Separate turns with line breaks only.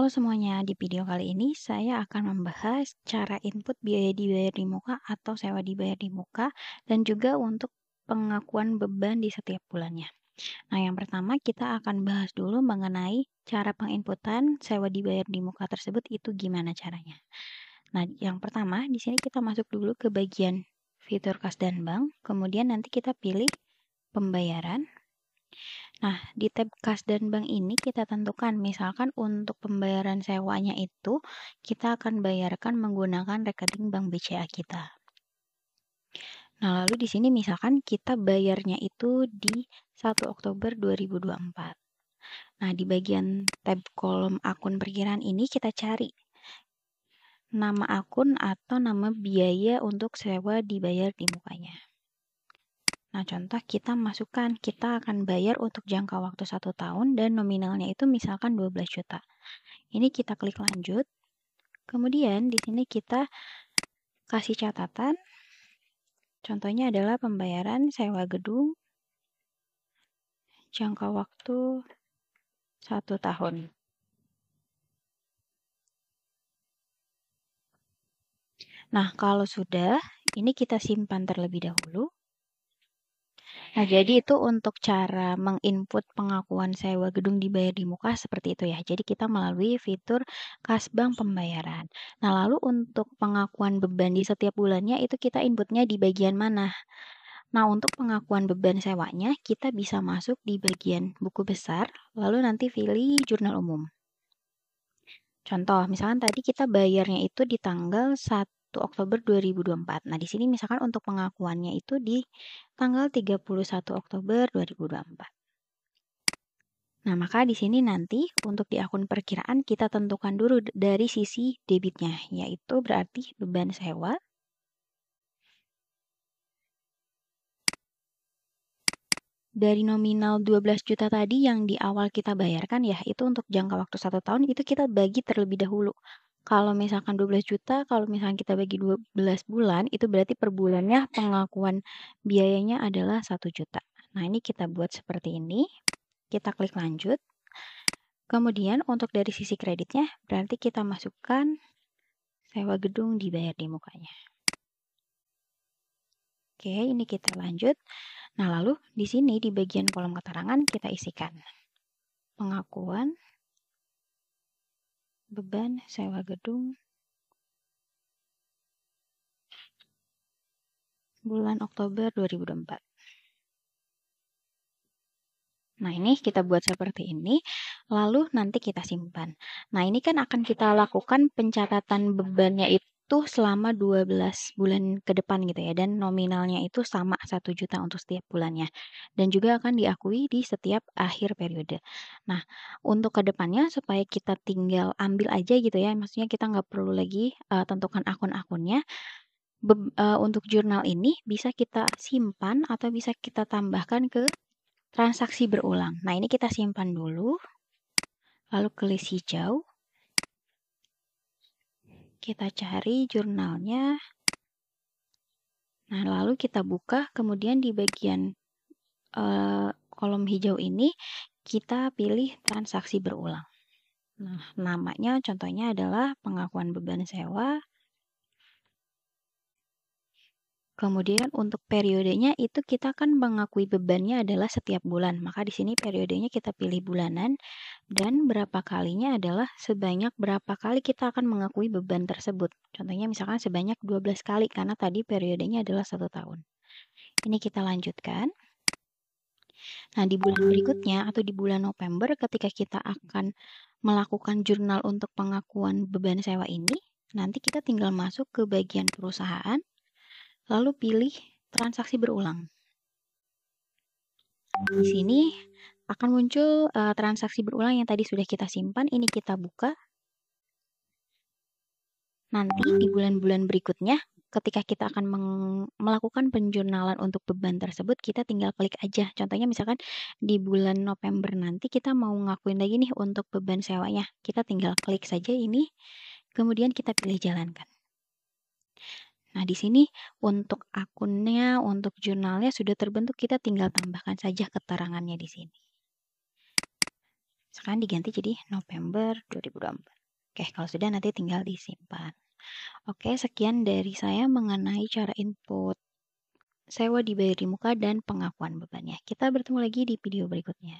Halo semuanya, di video kali ini saya akan membahas cara input biaya dibayar di muka atau sewa dibayar di muka dan juga untuk pengakuan beban di setiap bulannya. Nah, yang pertama kita akan bahas dulu mengenai cara penginputan sewa dibayar di muka tersebut itu gimana caranya. Nah, yang pertama di sini kita masuk dulu ke bagian fitur kas dan bank, kemudian nanti kita pilih pembayaran. Nah, di tab kas dan bank ini kita tentukan, misalkan untuk pembayaran sewanya itu, kita akan bayarkan menggunakan rekening bank BCA kita. Nah, lalu di sini misalkan kita bayarnya itu di 1 Oktober 2024. Nah, di bagian tab kolom akun perkiraan ini kita cari nama akun atau nama biaya untuk sewa dibayar di mukanya. Nah, contoh kita masukkan, kita akan bayar untuk jangka waktu 1 tahun dan nominalnya itu misalkan 12 juta. Ini kita klik lanjut. Kemudian di sini kita kasih catatan. Contohnya adalah pembayaran sewa gedung jangka waktu 1 tahun. Nah, kalau sudah, ini kita simpan terlebih dahulu. Nah, jadi itu untuk cara menginput pengakuan sewa gedung dibayar di muka seperti itu ya. Jadi kita melalui fitur kas bank pembayaran. Nah, lalu untuk pengakuan beban di setiap bulannya itu kita inputnya di bagian mana? Nah, untuk pengakuan beban sewanya kita bisa masuk di bagian buku besar, lalu nanti pilih jurnal umum. Contoh, misalkan tadi kita bayarnya itu di tanggal 1 Oktober 2024. Nah, di sini misalkan untuk pengakuannya itu di tanggal 31 Oktober 2024. Nah, maka di sini nanti untuk di akun perkiraan kita tentukan dulu dari sisi debitnya, yaitu berarti beban sewa. Dari nominal 12 juta tadi yang di awal kita bayarkan ya, itu untuk jangka waktu 1 tahun itu kita bagi terlebih dahulu. Kalau misalkan 12 juta, kalau misalkan kita bagi 12 bulan, itu berarti per bulannya pengakuan biayanya adalah 1 juta. Nah, ini kita buat seperti ini. Kita klik lanjut. Kemudian untuk dari sisi kreditnya, berarti kita masukkan sewa gedung dibayar di mukanya. Oke, ini kita lanjut. Nah, lalu di sini di bagian kolom keterangan kita isikan pengakuan beban sewa gedung bulan Oktober 2024. Nah, ini kita buat seperti ini, lalu nanti kita simpan. Nah, ini kan akan kita lakukan pencatatan bebannya itu selama 12 bulan ke depan gitu ya, dan nominalnya itu sama 1 juta untuk setiap bulannya. Dan juga akan diakui di setiap akhir periode. Nah, untuk ke depannya supaya kita tinggal ambil aja gitu ya, maksudnya kita nggak perlu lagi tentukan akun-akunnya. Untuk jurnal ini bisa kita simpan atau bisa kita tambahkan ke transaksi berulang. Nah, ini kita simpan dulu. Lalu ke list hijau. Kita cari jurnalnya. Nah, lalu kita buka. Kemudian di bagian kolom hijau ini, kita pilih transaksi berulang. Nah, namanya contohnya adalah pengakuan beban sewa. Kemudian untuk periodenya itu kita kan mengakui bebannya adalah setiap bulan. Maka di sini periodenya kita pilih bulanan dan berapa kalinya adalah sebanyak berapa kali kita akan mengakui beban tersebut. Contohnya misalkan sebanyak 12 kali karena tadi periodenya adalah 1 tahun. Ini kita lanjutkan. Nah, di bulan berikutnya atau di bulan November ketika kita akan melakukan jurnal untuk pengakuan beban sewa ini, nanti kita tinggal masuk ke bagian perusahaan. Lalu pilih transaksi berulang. Di sini akan muncul transaksi berulang yang tadi sudah kita simpan. Ini kita buka. Nanti di bulan-bulan berikutnya, ketika kita akan melakukan penjurnalan untuk beban tersebut, kita tinggal klik aja. Contohnya misalkan di bulan November nanti kita mau ngakuin lagi nih untuk beban sewanya. Kita tinggal klik saja ini, kemudian kita pilih jalankan. Nah, di sini untuk akunnya, untuk jurnalnya sudah terbentuk, kita tinggal tambahkan saja keterangannya di sini. Sekarang diganti jadi November 2024. Oke, kalau sudah nanti tinggal disimpan. Oke, sekian dari saya mengenai cara input sewa dibayar di muka dan pengakuan bebannya. Kita bertemu lagi di video berikutnya.